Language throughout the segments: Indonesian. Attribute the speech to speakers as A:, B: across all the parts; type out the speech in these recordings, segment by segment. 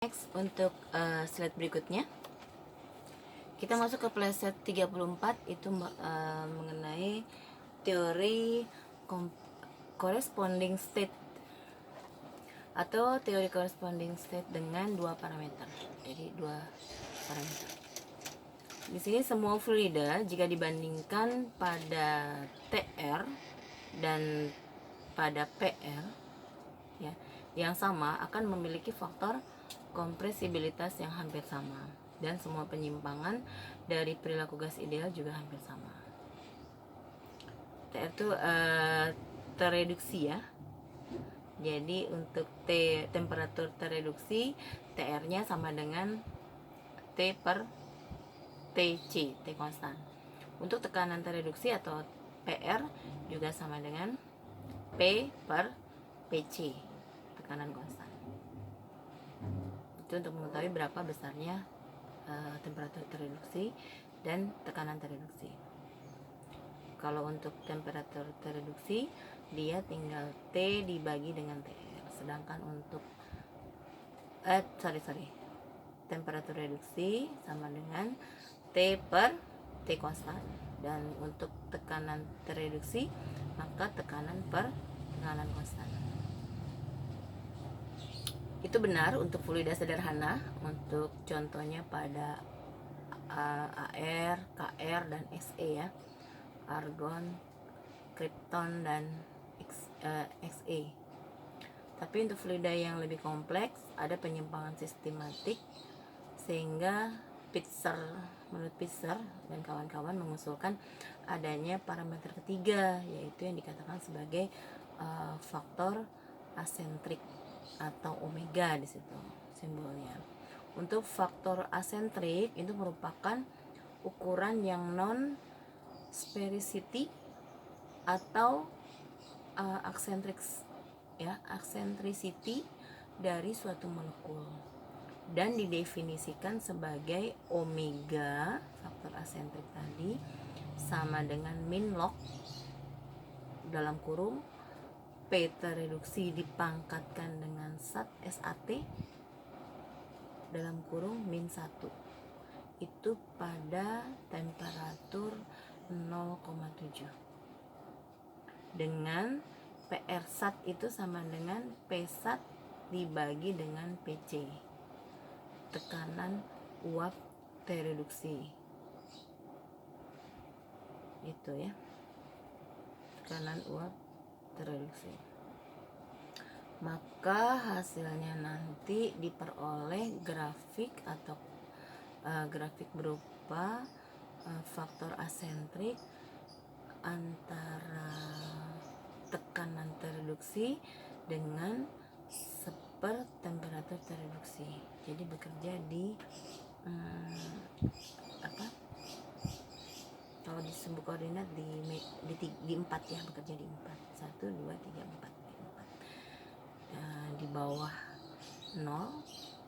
A: Next, untuk slide berikutnya kita masuk ke playset 34, itu mengenai teori corresponding state atau teori corresponding state dengan dua parameter. Jadi dua parameter. Di sini semua fluida jika dibandingkan pada TR dan pada PR ya, yang sama akan memiliki faktor kompresibilitas yang hampir sama, dan semua penyimpangan dari perilaku gas ideal juga hampir sama. TR itu tereduksi ya. Jadi untuk temperatur tereduksi, TR-nya sama dengan T per TC, T konstan. Untuk tekanan tereduksi atau PR juga sama dengan P per PC, tekanan konstan. Itu untuk mengetahui berapa besarnya temperatur tereduksi dan tekanan tereduksi. Kalau untuk temperatur tereduksi, dia tinggal T dibagi dengan TR. Sedangkan untuk temperatur reduksi sama dengan T per T konstan. Dan untuk tekanan tereduksi, maka tekanan per tekanan konstan. Itu benar untuk fluida sederhana. Untuk contohnya pada AR, KR, dan SE ya, argon, krypton, dan XE. Tapi untuk fluida yang lebih kompleks, ada penyimpangan sistematik, sehingga menurut Pitzer dan kawan-kawan mengusulkan adanya parameter ketiga, yaitu yang dikatakan sebagai faktor asentrik atau omega di situ simbolnya. Untuk faktor asentrik itu merupakan ukuran yang non sphericity atau eccentricity dari suatu molekul, dan didefinisikan sebagai omega, faktor asentrik tadi, sama dengan min log dalam kurung P tereduksi dipangkatkan dengan SAT dalam kurung min 1, itu pada temperatur 0,7, dengan PR SAT itu sama dengan P SAT dibagi dengan PC, tekanan uap tereduksi. Itu ya, tekanan uap tereduksi. Maka hasilnya nanti diperoleh grafik atau grafik berupa faktor asentrik antara tekanan tereduksi dengan seper temperatur tereduksi. Jadi bekerja di kalau di sumbu koordinat di 4 ya, bekerja di 4, 1, 2, 3, 4, di bawah 0,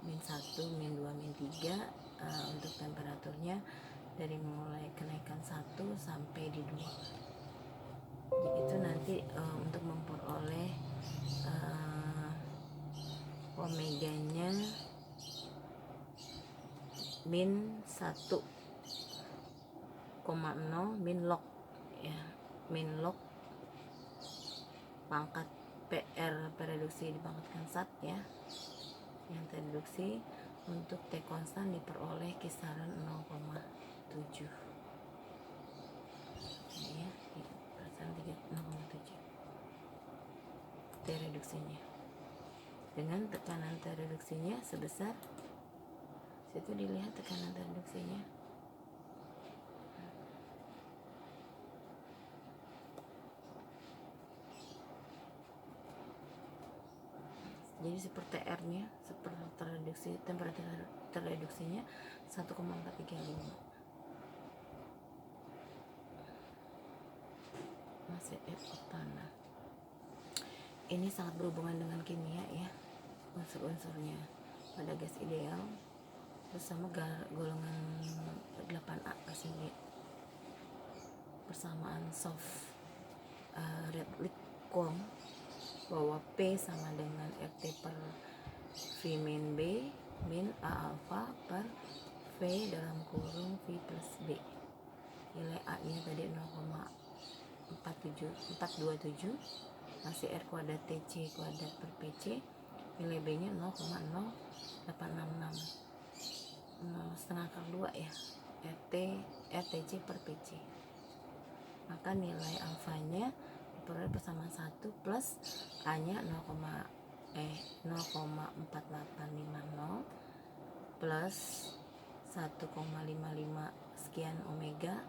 A: min 1, min 2, min 3 untuk temperaturnya dari mulai kenaikan 1 sampai di 2. Jadi itu nanti untuk memperoleh omeganya min 1,0 min log ya, min log pangkat PR reduksi dipangkatkan SAT ya, yang tereduksi untuk T konstan diperoleh kisaran 0,7 ya, persen 0,7 T reduksinya, dengan tekanan tereduksinya sebesar, situ dilihat tekanan tereduksinya jadi seperti R-nya, seperti tereduksi, temperatur tereduksinya 1,435 masih oktana. Ini sangat berhubungan dengan kimia ya, unsur-unsurnya pada gas ideal bersama golongan 8A kesini, persamaan soft Redlich-Kwong bahwa P sama dengan RT per V min B dalam kurung V plus B. Nilai A nya tadi 0,427, masih R kuadrat TC kuadrat per PC. Nilai B nya 0,0866, 0,5 kali 2 ya, RTC per PC. Maka nilai alfanya diperoleh persamaan 1 plus A nya 0,4850 plus 1,55 sekian omega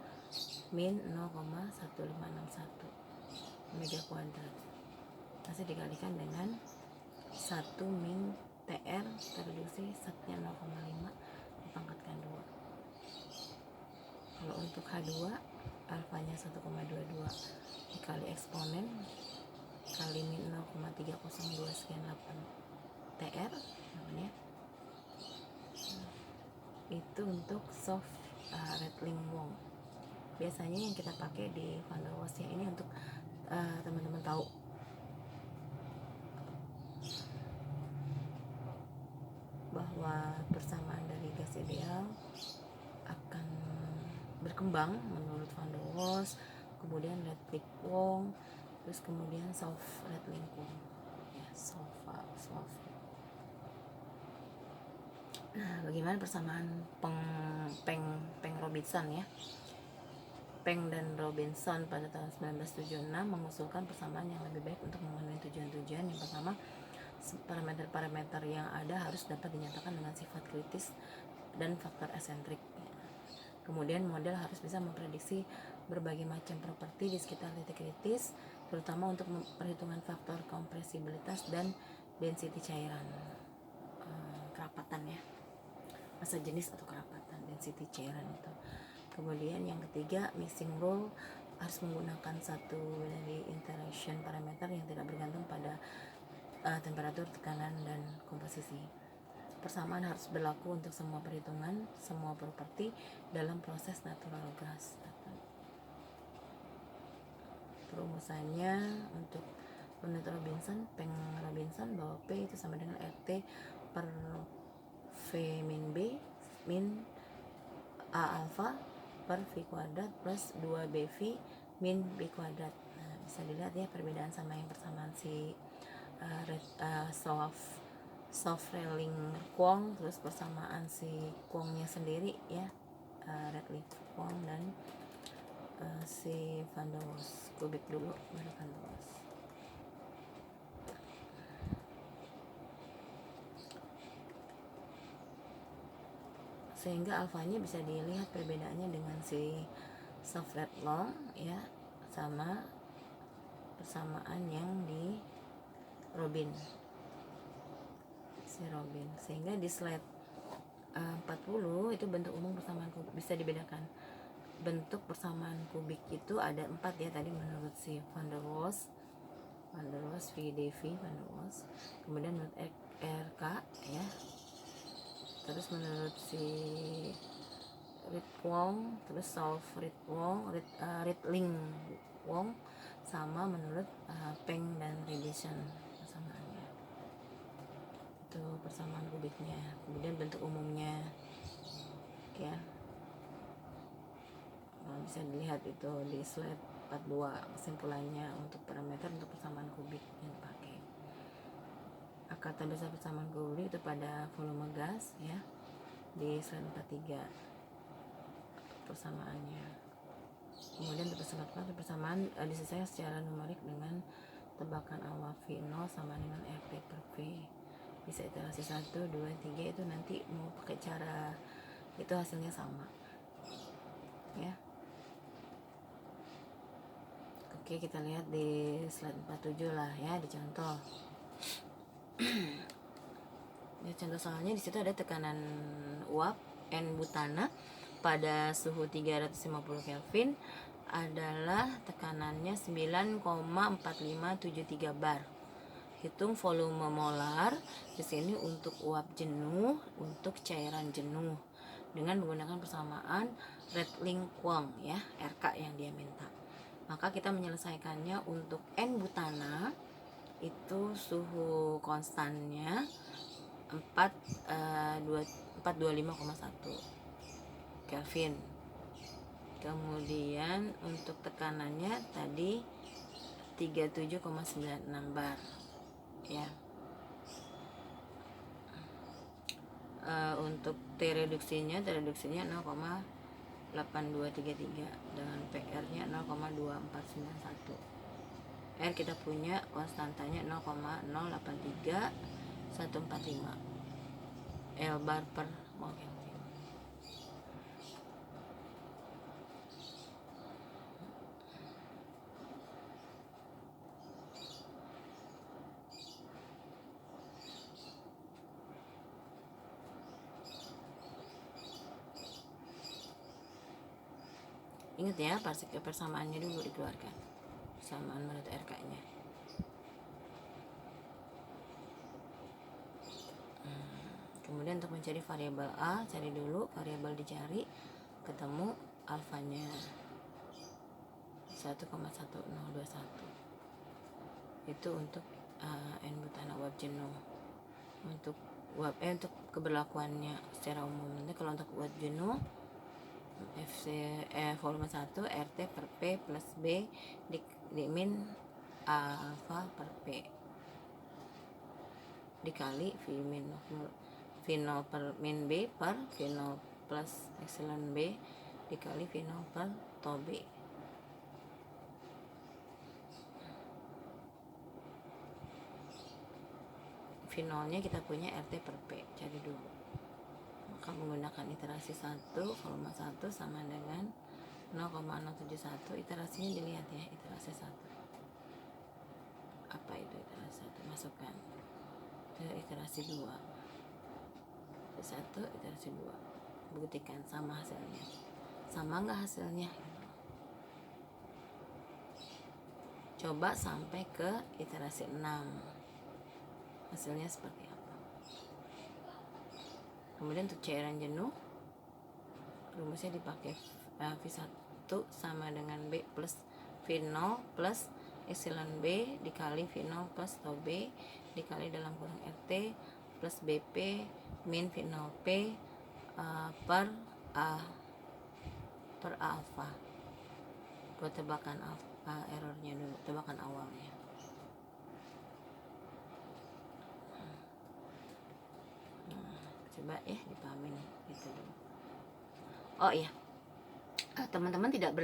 A: min 0,1561 omega kuadrat, masih dikalikan dengan 1 min TR terreduksi satnya 0,5 dipangkatkan 2. Kalau untuk H2 alfanya 1,22 dikali eksponen kali min 0,302 sekian 8 TR namanya. Itu untuk soft rattling Wong. Biasanya yang kita pakai di Van der Waals ya, ini untuk teman-teman tahu bahwa persamaan dari gas ideal akan berkembang menurut Van der Waals, kemudian rattling Wong, terus kemudian soft rattling Wong ya, soft. Nah, bagaimana persamaan Peng Robinson ya? Peng dan Robinson pada tahun 1976 mengusulkan persamaan yang lebih baik untuk memenuhi tujuan-tujuan. Yang pertama, parameter-parameter yang ada harus dapat dinyatakan dengan sifat kritis dan faktor eksentrik. Kemudian model harus bisa memprediksi berbagai macam properti di sekitar titik kritis, terutama untuk perhitungan faktor kompresibilitas dan density cairan, kerapatan ya, massa jenis atau kerapatan, density cairan itu. Kemudian yang ketiga, mixing rule harus menggunakan satu dari interaction parameter yang tidak bergantung pada temperatur, tekanan, dan komposisi. Persamaan harus berlaku untuk semua perhitungan, semua properti dalam proses natural gas. Perumusannya untuk menurut Robinson, Peng Robinson, bahwa P itu sama dengan RT per V min B min A alpha per V kuadrat plus 2BV min B kuadrat. Nah, bisa dilihat ya perbedaan sama yang persamaan si soft railing Kwong, terus persamaan si Kwongnya sendiri ya, rattling Kwong dan si Van der Waals. Kubik dulu baru Van der Waals. Sehingga alfanya bisa dilihat perbedaannya dengan si soft rattling ya, sama persamaan yang di Robin, si Robin. Sehingga di slide 40 itu bentuk umum persamaan kubik bisa dibedakan. Bentuk persamaan kubik itu ada 4 ya tadi menurut si Van der Waals, VDV Van der Waals, kemudian menurut RK ya, terus menurut si Ritwong, terus soft Ritling Wong, sama menurut Peng dan Robinson persamaannya. Itu persamaan kubiknya. Kemudian bentuk umumnya ya, bisa dilihat itu di slide 42 kesimpulannya untuk parameter untuk persamaan kubik yang dipakai. Kata dasar persamaan kubik itu pada volume gas ya, di slide 43 persamaannya. Kemudian persamaan disesuaikan secara numerik dengan tebakan awal V0 sama dengan RT per V. Bisa iterasi 1, 2, 3 itu nanti mau pakai cara itu hasilnya sama ya. Oke, kita lihat di slide 47 lah ya, di contoh. Di contoh soalnya di situ ada tekanan uap N butana pada suhu 350 Kelvin adalah tekanannya 9,4573 bar. Hitung volume molar di sini untuk uap jenuh, untuk cairan jenuh dengan menggunakan persamaan rattling Kwong ya, RK yang dia minta. Maka kita menyelesaikannya untuk N butana itu suhu konstannya 425,1 Kelvin. Kemudian untuk tekanannya tadi 37,96 bar ya. Untuk T reduksinya 0,8233 dengan PR-nya 0,2491. R kita punya konstantanya 0,083145 L bar per mol Kelvin. Ingat ya, persamaannya dulu dikeluarkan, persamaan menurut RK-nya. Kemudian untuk mencari variabel A, cari dulu variabel dicari, ketemu alfanya 1,1021. Itu untuk n-butana uap jenuh. Untuk untuk keberlakuannya secara umum. Nanti kalau untuk uap jenuh volume 1 RT per P plus B di min alfa per P dikali V nol per min B per V nol plus epsilon B dikali V nol per tau B. V nolnya kita punya RT per P, cari dulu. Maka menggunakan iterasi 1, volume 1 sama dengan 0,071. Iterasinya dilihat ya, iterasi 1. Apa itu iterasi 1? Masukkan. Itu iterasi 2. Iterasi 1, iterasi 2. Buktikan sama hasilnya. Sama enggak hasilnya? Coba sampai ke iterasi 6. Hasilnya seperti apa? Kemudian untuk cairan jenuh, rumusnya dipakai V1 sama dengan B plus V0 plus epsilon B dikali V0 plus tau B dikali dalam kurung RT plus BP min V0P per alfa. Buat tebakan errornya dulu, tebakan awalnya. Coba ya dipahamin gitu dulu. Oh iya, teman-teman tidak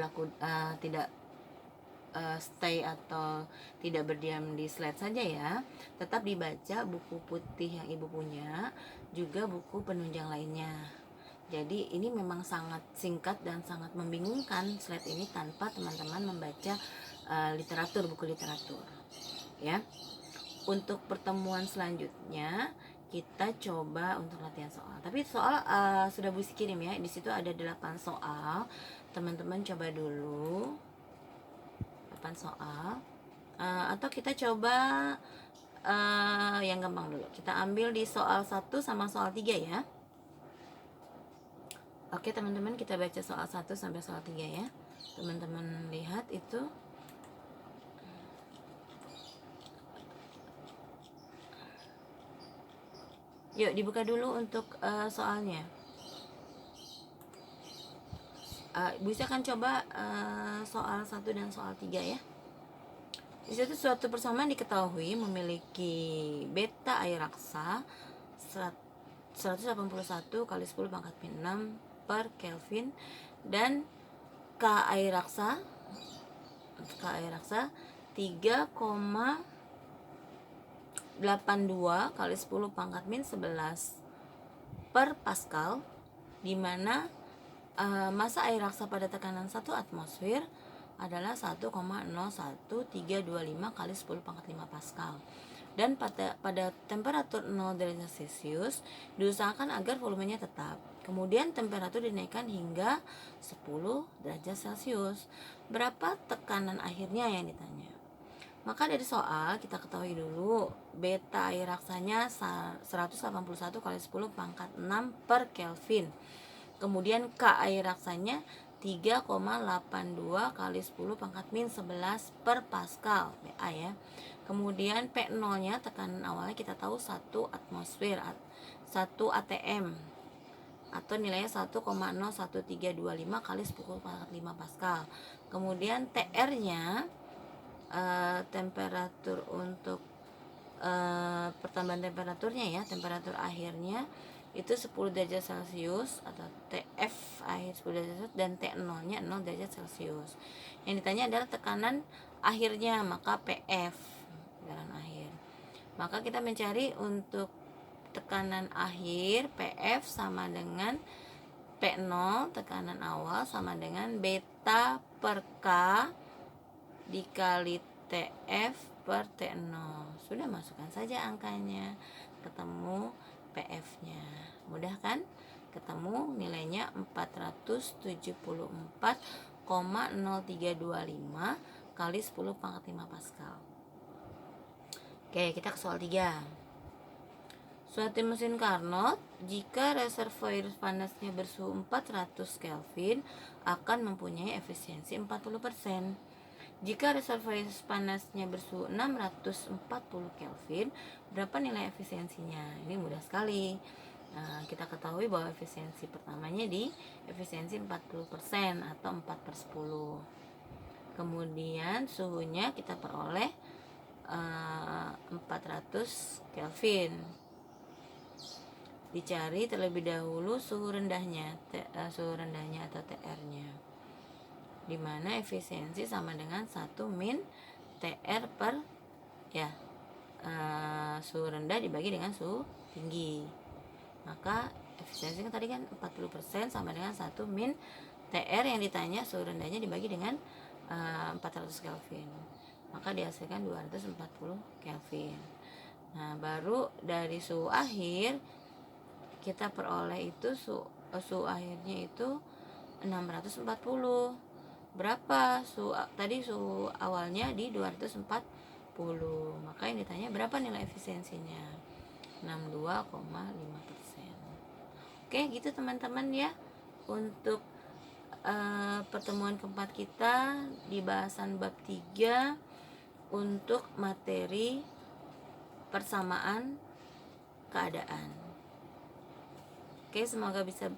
A: stay atau tidak berdiam di slide saja ya, tetap dibaca buku putih yang ibu punya, juga buku penunjang lainnya. Jadi ini memang sangat singkat dan sangat membingungkan slide ini tanpa teman-teman membaca buku literatur ya. Untuk pertemuan selanjutnya kita coba untuk latihan soal. Tapi soal sudah Bu kirim ya. Di situ ada 8 soal. Teman-teman coba dulu 8 soal. Atau kita coba yang gampang dulu. Kita ambil di soal 1 sama soal 3 ya. Oke, teman-teman, kita baca soal 1 sampai soal 3 ya. Teman-teman lihat itu. Yuk dibuka dulu untuk soalnya. Bisa kan coba soal 1 dan soal 3 ya. Di situ suatu persamaan diketahui memiliki beta air raksa 181 kali 10 pangkat min 6 per Kelvin dan K air raksa 3,82 kali 10 pangkat min 11 per Pascal, di mana massa air raksa pada tekanan 1 atmosfer adalah 1,01325 kali 10 pangkat 5 Pascal. Dan pada temperatur 0 derajat Celcius diusahakan agar volumenya tetap. Kemudian temperatur dinaikkan hingga 10 derajat Celcius. Berapa tekanan akhirnya yang ditanya? Maka dari soal kita ketahui dulu beta air raksanya 181 kali 10 pangkat 6 per Kelvin. Kemudian K air raksanya 3,82 kali 10 pangkat min 11 per Pascal, PA ya. Kemudian P0 nya tekanan awalnya kita tahu 1 atmosfer, 1 atm. atau nilainya 1,01325 kali 10⁻5 Pascal. Kemudian TR-nya temperatur untuk pertambahan temperaturnya ya, temperatur akhirnya itu 10 derajat Celcius atau TF akhir 10 derajat Celcius, dan T0-nya 0 derajat Celcius. Yang ditanya adalah tekanan akhirnya, maka PF, tekanan akhir. Maka kita mencari untuk tekanan akhir, PF sama dengan P0, tekanan awal sama dengan beta per K dikali TF per T0. Sudah, masukkan saja angkanya, ketemu PF-nya. Mudah kan? Ketemu nilainya 474,0325 kali 10⁻5 Pascal. Oke, kita ke soal 3. Suatu mesin Carnot, jika reservoir panasnya bersuhu 400 Kelvin akan mempunyai efisiensi 40%. Jika reservoir panasnya bersuhu 640 Kelvin, berapa nilai efisiensinya? Ini mudah sekali. Nah, kita ketahui bahwa efisiensi pertamanya di efisiensi 40% atau 4/10. Kemudian suhunya kita peroleh 400 Kelvin. Dicari terlebih dahulu suhu rendahnya atau TR-nya, di mana efisiensi sama dengan 1 min TR per suhu rendah dibagi dengan suhu tinggi. Maka efisiensi tadi kan 40% sama dengan 1 min TR yang ditanya suhu rendahnya dibagi dengan 400 Kelvin. Maka dihasilkan 240 Kelvin. Nah, baru dari suhu akhir kita peroleh itu suhu akhirnya itu 640. Berapa tadi suhu awalnya di 240. Maka yang ditanya berapa nilai efisiensinya? 62,5%. Oke, gitu teman-teman ya, untuk pertemuan keempat kita di bahasan bab 3 untuk materi persamaan keadaan. Oke, semoga bisa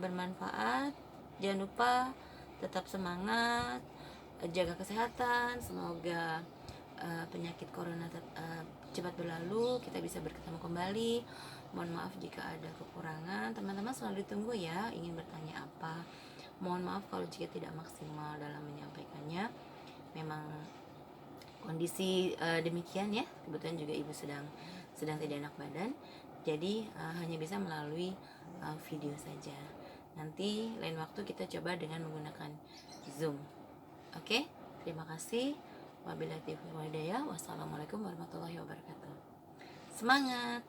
A: bermanfaat. Jangan lupa tetap semangat, jaga kesehatan. Semoga penyakit corona cepat berlalu, kita bisa bertemu kembali. Mohon maaf jika ada kekurangan. Teman-teman selalu ditunggu ya, ingin bertanya apa. Mohon maaf kalau jika tidak maksimal dalam menyampaikannya. Memang kondisi demikian ya. Kebetulan juga ibu sedang tidak enak badan, jadi hanya bisa melalui video saja. Nanti lain waktu kita coba dengan menggunakan Zoom. Oke, terima kasih. Wabillahi taufiq wal hidayah. Wassalamualaikum warahmatullahi wabarakatuh. Semangat.